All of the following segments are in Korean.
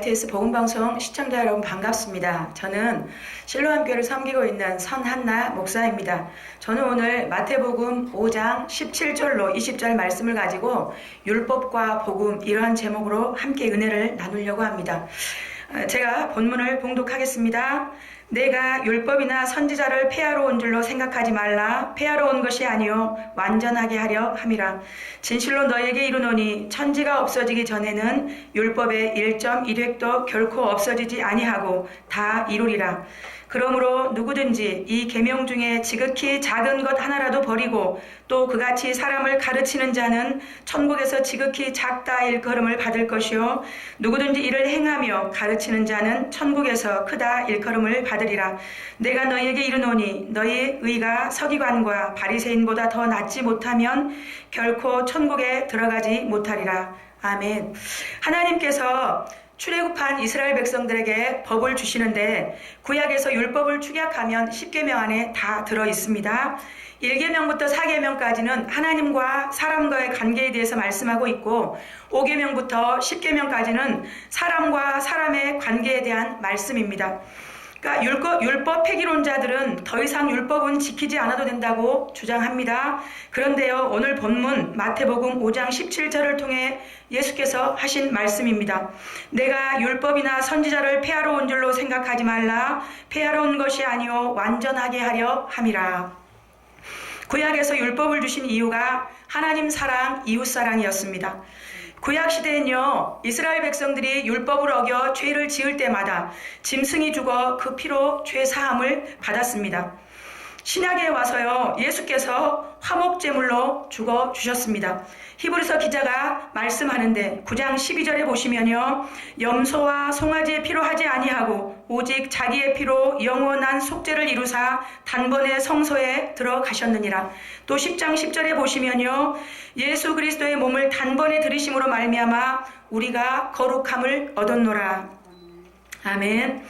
YTS 복음방송 시청자 여러분 반갑습니다. 저는 실로암교회를 섬기고 있는 선한나 목사입니다. 저는 오늘 마태복음 5장 17절로 20절 말씀을 가지고 율법과 복음 이러한 제목으로 함께 은혜를 나누려고 합니다. 제가 본문을 봉독하겠습니다. 내가 율법이나 선지자를 폐하러 온 줄로 생각하지 말라. 폐하러 온 것이 아니요 완전하게 하려 함이라. 진실로 너에게 이르노니 천지가 없어지기 전에는 율법의 1.1획도 결코 없어지지 아니하고 다 이루리라. 그러므로 누구든지 이 계명 중에 지극히 작은 것 하나라도 버리고 또 그같이 사람을 가르치는 자는 천국에서 지극히 작다 일컬음을 받을 것이요 누구든지 이를 행하며 가르치는 자는 천국에서 크다 일컬음을 받으리라. 내가 너희에게 이르노니 너희 의가 서기관과 바리새인보다 더 낫지 못하면 결코 천국에 들어가지 못하리라. 아멘. 하나님께서 출애굽한 이스라엘 백성들에게 법을 주시는데 구약에서 율법을 축약하면 10계명 안에 다 들어 있습니다. 1계명부터 4계명까지는 하나님과 사람과의 관계에 대해서 말씀하고 있고 5계명부터 10계명까지는 사람과 사람의 관계에 대한 말씀입니다. 그러니까 율법 폐기론자들은 더 이상 율법은 지키지 않아도 된다고 주장합니다. 그런데요, 오늘 본문 마태복음 5장 17절을 통해 예수께서 하신 말씀입니다. 내가 율법이나 선지자를 폐하러 온 줄로 생각하지 말라. 폐하러 온 것이 아니요 완전하게 하려 함이라. 구약에서 율법을 주신 이유가 하나님 사랑, 이웃 사랑이었습니다. 구약 시대엔요, 이스라엘 백성들이 율법을 어겨 죄를 지을 때마다 짐승이 죽어 그 피로 죄 사함을 받았습니다. 신약에 와서요, 예수께서 화목제물로 죽어 주셨습니다. 히브리서 기자가 말씀하는데 9장 12절에 보시면요, 염소와 송아지의 피로 하지 아니하고 오직 자기의 피로 영원한 속죄를 이루사 단번에 성소에 들어가셨느니라. 또 10장 10절에 보시면요, 예수 그리스도의 몸을 단번에 들이심으로 말미암아 우리가 거룩함을 얻었노라. 아멘.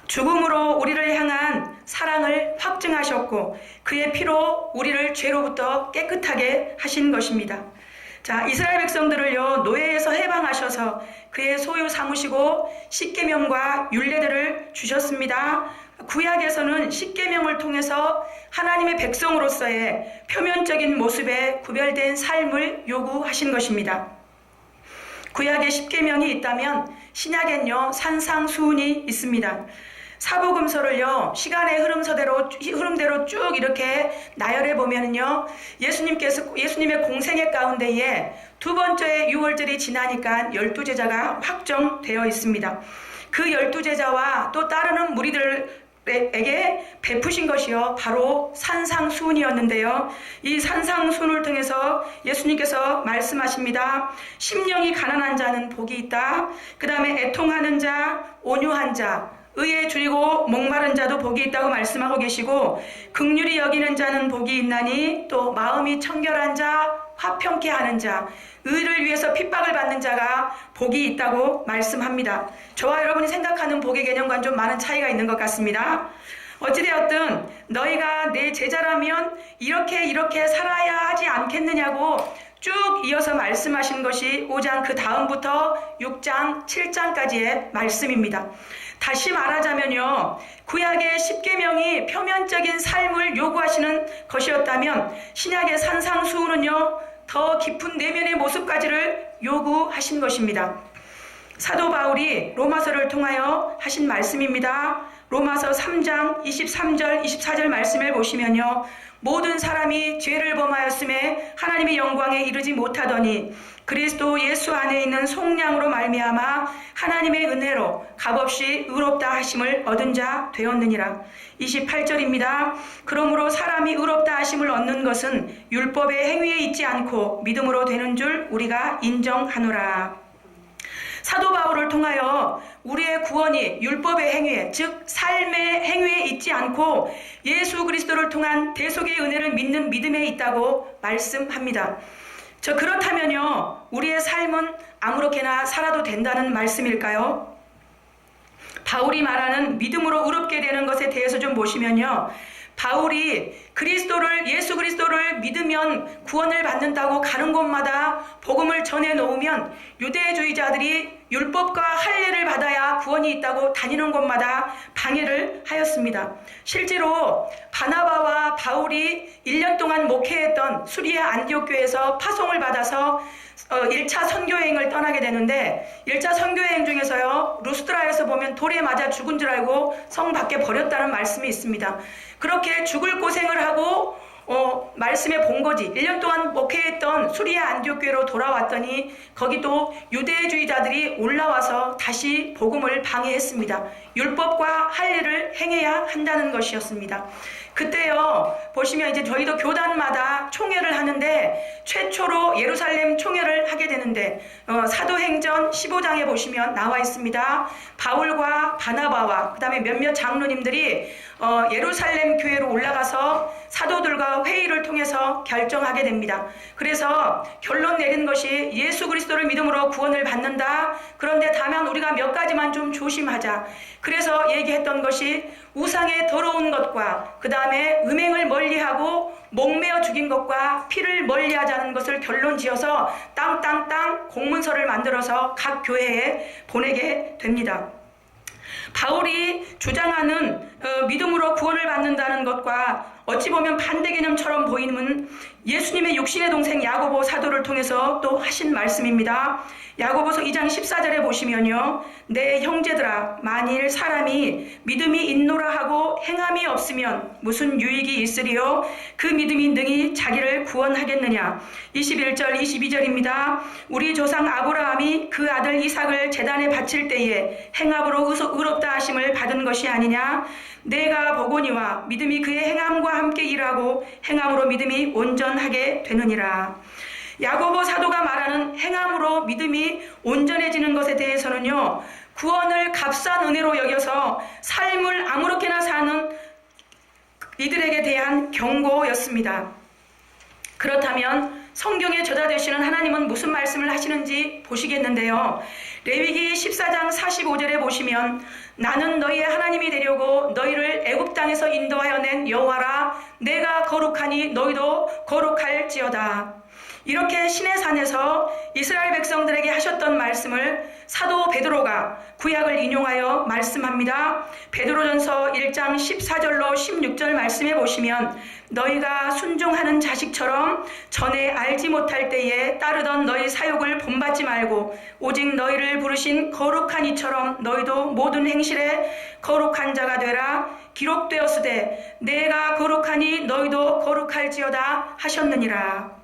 죽음으로 우리를 향한 사랑을 확증하셨고 그의 피로 우리를 죄로부터 깨끗하게 하신 것입니다. 자, 이스라엘 백성들을요, 노예에서 해방하셔서 그의 소유 삼으시고 십계명과 율례들을 주셨습니다. 구약에서는 십계명을 통해서 하나님의 백성으로서의 표면적인 모습에 구별된 삶을 요구하신 것입니다. 구약에 십계명이 있다면 신약엔요, 산상수훈이 있습니다. 사복음서를요, 시간의 흐름대로 쭉 이렇게 나열해 보면은요, 예수님의 공생애 가운데에 두 번째 6월절이 지나니까 12제자가 확정되어 있습니다. 그 12제자와 또 따르는 무리들에게 베푸신 것이요, 바로 산상수훈이었는데요. 이 산상수훈을 통해서 예수님께서 말씀하십니다. 심령이 가난한 자는 복이 있다. 그 다음에 애통하는 자, 온유한 자, 의에 줄이고 목마른 자도 복이 있다고 말씀하고 계시고, 긍휼히 여기는 자는 복이 있나니 또 마음이 청결한 자, 화평케 하는 자, 의를 위해서 핍박을 받는 자가 복이 있다고 말씀합니다. 저와 여러분이 생각하는 복의 개념과는 좀 많은 차이가 있는 것 같습니다. 어찌되었든 너희가 내 제자라면 이렇게 살아야 하지 않겠느냐고 쭉 이어서 말씀하신 것이 5장 그 다음부터 6장 7장까지의 말씀입니다. 다시 말하자면요, 구약의 십계명이 표면적인 삶을 요구하시는 것이었다면 신약의 산상수훈은요, 더 깊은 내면의 모습까지를 요구하신 것입니다. 사도 바울이 로마서를 통하여 하신 말씀입니다. 로마서 3장 23절 24절 말씀을 보시면요, 모든 사람이 죄를 범하였음에 하나님의 영광에 이르지 못하더니 그리스도 예수 안에 있는 속량으로 말미암아 하나님의 은혜로 값없이 의롭다 하심을 얻은 자 되었느니라. 28절입니다. 그러므로 사람이 의롭다 하심을 얻는 것은 율법의 행위에 있지 않고 믿음으로 되는 줄 우리가 인정하노라. 사도 바울을 통하여 우리의 구원이 율법의 행위에, 즉 삶의 행위에 있지 않고 예수 그리스도를 통한 대속의 은혜를 믿는 믿음에 있다고 말씀합니다. 그렇다면요, 우리의 삶은 아무렇게나 살아도 된다는 말씀일까요? 바울이 말하는 믿음으로 의롭게 되는 것에 대해서 좀 보시면요, 바울이 예수 그리스도를 믿으면 구원을 받는다고 가는 곳마다 복음을 전해 놓으면 유대주의자들이 율법과 할례를 받아야 구원이 있다고 다니는 곳마다 방해를 하였습니다. 실제로 바나바와 바울이 1년 동안 목회했던 수리아 안디옥 교회에서 파송을 받아서 1차 선교여행을 떠나게 되는데 1차 선교여행 중에서요, 루스드라에서 보면 돌에 맞아 죽은 줄 알고 성 밖에 버렸다는 말씀이 있습니다. 그렇게 죽을 고생을 하고 말씀에 본 거지. 1년 동안 목회했던 수리아 안디옥 교회로 돌아왔더니 거기도 유대주의자들이 올라와서 다시 복음을 방해했습니다. 율법과 할례를 행해야 한다는 것이었습니다. 그때요, 보시면 이제 저희도 교단마다 총회를 하는데 최초로 예루살렘 총회를 하게 되는데 사도행전 15장에 보시면 나와 있습니다. 바울과 바나바와 그 다음에 몇몇 장로님들이 예루살렘 교회로 올라가서 사도들과 회의를 통해서 결정하게 됩니다. 그래서 결론 내린 것이 예수 그리스도를 믿음으로 구원을 받는다. 그런데 다만 우리가 몇 가지만 좀 조심하자. 그래서 얘기했던 것이 우상의 더러운 것과 그 다음에 음행을 멀리하고 목매어 죽인 것과 피를 멀리하자는 것을 결론 지어서 땅땅땅 공문서를 만들어서 각 교회에 보내게 됩니다. 바울이 주장하는 믿음으로 구원을 받는다는 것과 어찌 보면 반대 개념처럼 보이는 예수님의 육신의 동생 야고보 사도를 통해서 또 하신 말씀입니다. 야고보서 2장 14절에 보시면요, 내 형제들아, 만일 사람이 믿음이 있노라 하고 행함이 없으면 무슨 유익이 있으리요? 그 믿음이 능히 자기를 구원하겠느냐? 21절 22절입니다. 우리 조상 아브라함이 그 아들 이삭을 제단에 바칠 때에 행함으로 의롭다 하심을 받은 것이 아니냐? 내가 보거니와 믿음이 그의 행함과 함께 일하고 행함으로 믿음이 온전하게 되느니라. 야고보 사도가 말하는 행함으로 믿음이 온전해지는 것에 대해서는요, 구원을 값싼 은혜로 여겨서 삶을 아무렇게나 사는 이들에게 대한 경고였습니다. 그렇다면 성경의 저자 되시는 하나님은 무슨 말씀을 하시는지 보시겠는데요. 레위기 14장 45절에 보시면 나는 너희의 하나님이 되려고 너희를 애굽 땅에서 인도하여 낸 여호와라. 내가 거룩하니 너희도 거룩할지어다. 이렇게 시내산에서 이스라엘 백성들에게 하셨던 말씀을 사도 베드로가 구약을 인용하여 말씀합니다. 베드로전서 1장 14절로 16절 말씀해 보시면 너희가 순종하는 자식처럼 전에 알지 못할 때에 따르던 너희 사욕을 본받지 말고 오직 너희를 부르신 거룩한 이처럼 너희도 모든 행실에 거룩한 자가 되라. 기록되었으되 내가 거룩하니 너희도 거룩할지어다 하셨느니라.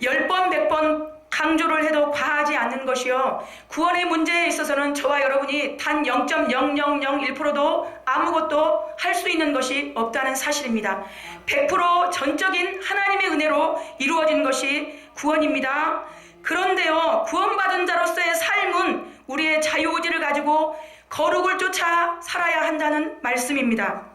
10번 100번 강조를 해도 과하지 않는 것이요, 구원의 문제에 있어서는 저와 여러분이 단 0.0001%도 아무것도 할 수 있는 것이 없다는 사실입니다. 100% 전적인 하나님의 은혜로 이루어진 것이 구원입니다. 그런데요, 구원받은 자로서의 삶은 우리의 자유의지를 가지고 거룩을 쫓아 살아야 한다는 말씀입니다.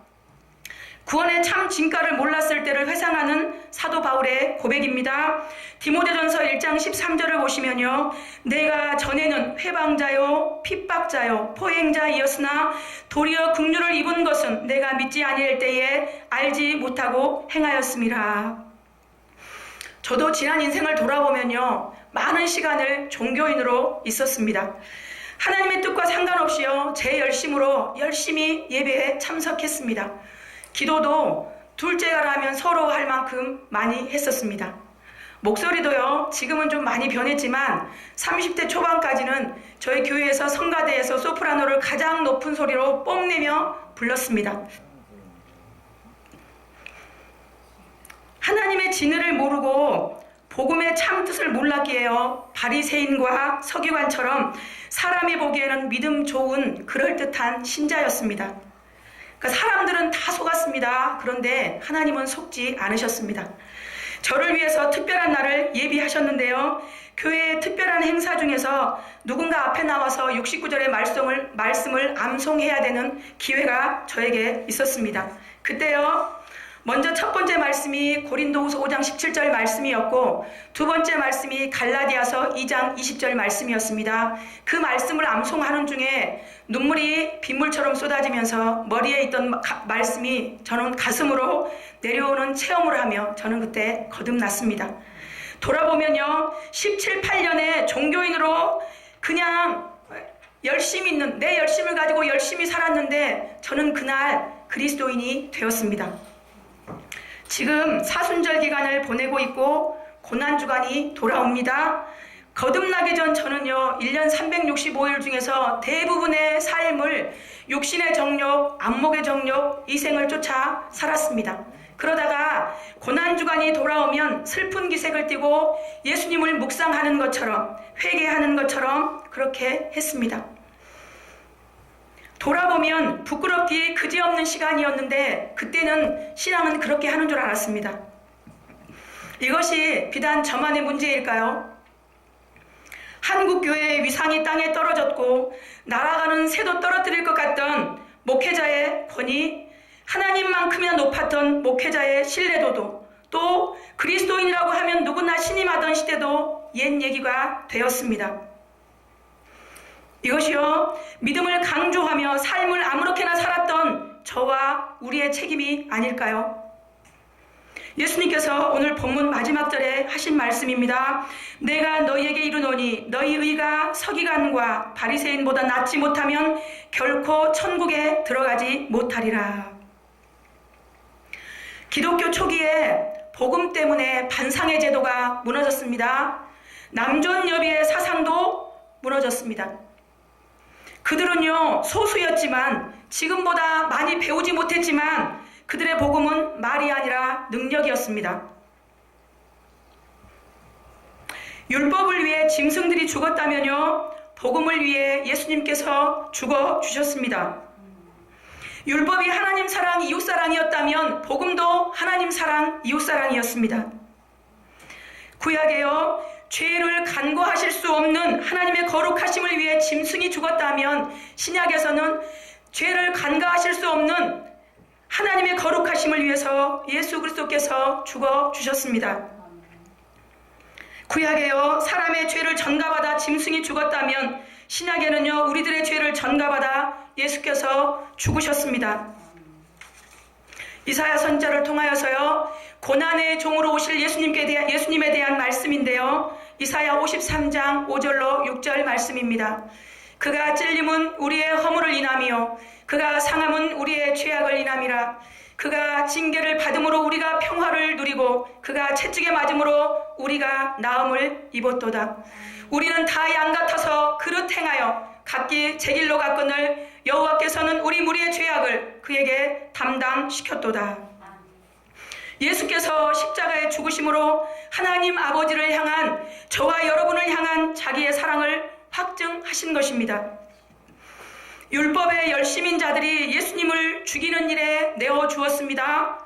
구원의 참 진가를 몰랐을 때를 회상하는 사도 바울의 고백입니다. 디모데전서 1장 13절을 보시면요, 내가 전에는 회방자요 핍박자요 포행자이었으나 도리어 긍휼을 입은 것은 내가 믿지 아니할 때에 알지 못하고 행하였음이라. 저도 지난 인생을 돌아보면요, 많은 시간을 종교인으로 있었습니다. 하나님의 뜻과 상관없이요, 제 열심으로 열심히 예배에 참석했습니다. 기도도 둘째가라면 서로 할 만큼 많이 했었습니다. 목소리도요, 지금은 좀 많이 변했지만 30대 초반까지는 저희 교회에서 성가대에서 소프라노를 가장 높은 소리로 뽐내며 불렀습니다. 하나님의 진리를 모르고 복음의 참 뜻을 몰랐기에요, 바리새인과 서기관처럼 사람이 보기에는 믿음 좋은 그럴듯한 신자였습니다. 그러니까 사람들은 다 속았습니다. 그런데 하나님은 속지 않으셨습니다. 저를 위해서 특별한 날을 예비하셨는데요, 교회의 특별한 행사 중에서 누군가 앞에 나와서 69절의 말씀을 암송해야 되는 기회가 저에게 있었습니다. 그때요, 먼저 첫 번째 말씀이 고린도후서 5장 17절 말씀이었고, 두 번째 말씀이 갈라디아서 2장 20절 말씀이었습니다. 그 말씀을 암송하는 중에 눈물이 빗물처럼 쏟아지면서 머리에 있던 말씀이 저는 가슴으로 내려오는 체험을 하며 저는 그때 거듭났습니다. 돌아보면요, 17, 18년에 종교인으로 그냥 열심히 있는 내 열심을 가지고 열심히 살았는데 저는 그날 그리스도인이 되었습니다. 지금 사순절 기간을 보내고 있고 고난주간이 돌아옵니다. 거듭나기 전 저는요 1년 365일 중에서 대부분의 삶을 육신의 정욕, 안목의 정욕, 이생을 쫓아 살았습니다. 그러다가 고난주간이 돌아오면 슬픈 기색을 띠고 예수님을 묵상하는 것처럼 회개하는 것처럼 그렇게 했습니다. 돌아보면 부끄럽기 그지없는 시간이었는데 그때는 신앙은 그렇게 하는 줄 알았습니다. 이것이 비단 저만의 문제일까요? 한국교회의 위상이 땅에 떨어졌고 날아가는 새도 떨어뜨릴 것 같던 목회자의 권위, 하나님만큼이나 높았던 목회자의 신뢰도도, 또 그리스도인이라고 하면 누구나 신임하던 시대도 옛 얘기가 되었습니다. 이것이요, 믿음을 강조하며 삶을 아무렇게나 살았던 저와 우리의 책임이 아닐까요? 예수님께서 오늘 본문 마지막 절에 하신 말씀입니다. 내가 너희에게 이르노니 너희 의가 서기관과 바리새인보다 낫지 못하면 결코 천국에 들어가지 못하리라. 기독교 초기에 복음 때문에 반상의 제도가 무너졌습니다. 남존여비의 사상도 무너졌습니다. 그들은요 소수였지만 지금보다 많이 배우지 못했지만 그들의 복음은 말이 아니라 능력이었습니다. 율법을 위해 짐승들이 죽었다면요 복음을 위해 예수님께서 죽어주셨습니다. 율법이 하나님 사랑, 이웃 사랑이었다면 복음도 하나님 사랑, 이웃 사랑이었습니다. 구약에요 죄를 간과하실 수 없는 하나님의 거룩하심을 위해 짐승이 죽었다면 신약에서는 죄를 간과하실 수 없는 하나님의 거룩하심을 위해서 예수 그리스도께서 죽어주셨습니다. 구약에요 사람의 죄를 전가받아 짐승이 죽었다면 신약에는요 우리들의 죄를 전가받아 예수께서 죽으셨습니다. 이사야 선지자를 통하여서요 고난의 종으로 오실 예수님에 대한 말씀인데요 이사야 53장 5절로 6절 말씀입니다. 그가 찔림은 우리의 허물을 인함이요 그가 상함은 우리의 죄악을 인함이라. 그가 징계를 받음으로 우리가 평화를 누리고 그가 채찍에 맞음으로 우리가 나음을 입었도다. 우리는 다 양 같아서 그릇 행하여 각기 제 길로 갔거늘 여호와께서는 우리 무리의 죄악을 그에게 담당시켰도다. 예수께서 십자가의 죽으심으로 하나님 아버지를 향한 저와 여러분을 향한 자기의 사랑을 확증하신 것입니다. 율법의 열심인 자들이 예수님을 죽이는 일에 내어 주었습니다.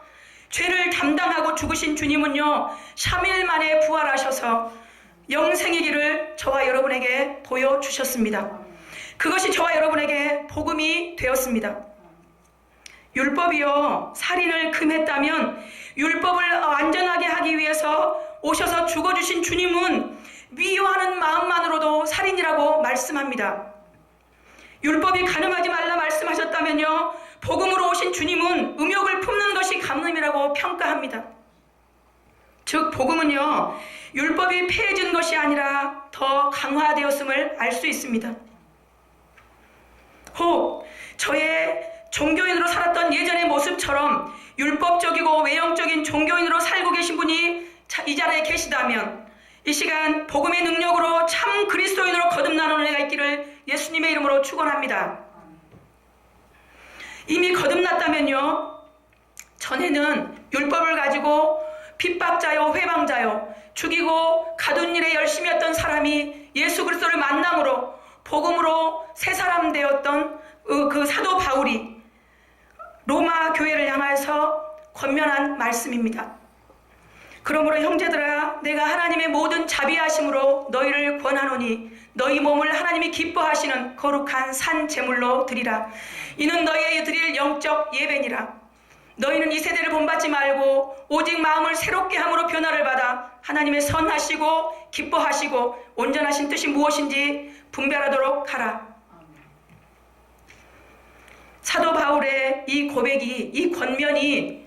죄를 담당하고 죽으신 주님은요 3일 만에 부활하셔서 영생의 길을 저와 여러분에게 보여주셨습니다. 그것이 저와 여러분에게 복음이 되었습니다. 율법이요 살인을 금했다면 율법을 완전하게 하기 위해서 오셔서 죽어주신 주님은 위로하는 마음만으로도 살인이라고 말씀합니다. 율법이 간음하지 말라 말씀하셨다면요 복음으로 오신 주님은 음욕을 품는 것이 간음이라고 평가합니다. 즉 복음은요 율법이 폐해진 것이 아니라 더 강화되었음을 알 수 있습니다. 혹 저의 종교인으로 살았던 예전의 모습처럼 율법적이고 외형적인 종교인으로 살고 계신 분이 이 자리에 계시다면 이 시간 복음의 능력으로 참 그리스도인으로 거듭나는 은혜가 있기를 예수님의 이름으로 축원합니다. 이미 거듭났다면요 전에는 율법을 가지고 핍박자요 회방자요 죽이고 가둔 일에 열심히 했던 사람이 예수 그리스도를 만남으로 복음으로 새 사람 되었던 그 사도 바울이 로마 교회를 향해서 권면한 말씀입니다. 그러므로 형제들아 내가 하나님의 모든 자비하심으로 너희를 권하노니 너희 몸을 하나님이 기뻐하시는 거룩한 산 제물로 드리라. 이는 너희에게 드릴 영적 예배니라. 너희는 이 세대를 본받지 말고 오직 마음을 새롭게 함으로 변화를 받아 하나님의 선하시고 기뻐하시고 온전하신 뜻이 무엇인지 분별하도록 하라. 사도 바울의 이 고백이, 이 권면이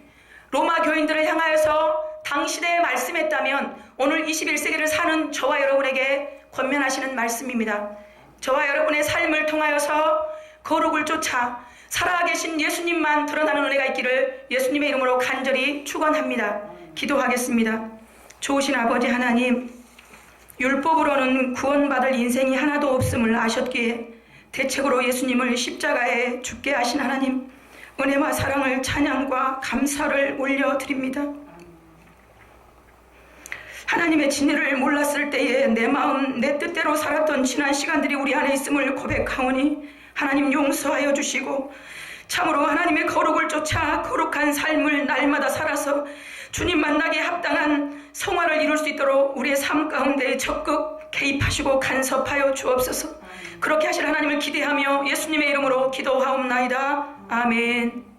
로마 교인들을 향하여서 당시대에 말씀했다면 오늘 21세기를 사는 저와 여러분에게 권면하시는 말씀입니다. 저와 여러분의 삶을 통하여서 거룩을 쫓아 살아계신 예수님만 드러나는 은혜가 있기를 예수님의 이름으로 간절히 축원합니다. 기도하겠습니다. 좋으신 아버지 하나님, 율법으로는 구원받을 인생이 하나도 없음을 아셨기에 대책으로 예수님을 십자가에 죽게 하신 하나님, 은혜와 사랑을 찬양과 감사를 올려드립니다. 하나님의 진리를 몰랐을 때에 내 마음 내 뜻대로 살았던 지난 시간들이 우리 안에 있음을 고백하오니 하나님 용서하여 주시고 참으로 하나님의 거룩을 쫓아 거룩한 삶을 날마다 살아서 주님 만나기에 합당한 성화를 이룰 수 있도록 우리의 삶 가운데 적극 개입하시고 간섭하여 주옵소서. 그렇게 하실 하나님을 기대하며 예수님의 이름으로 기도하옵나이다. 아멘.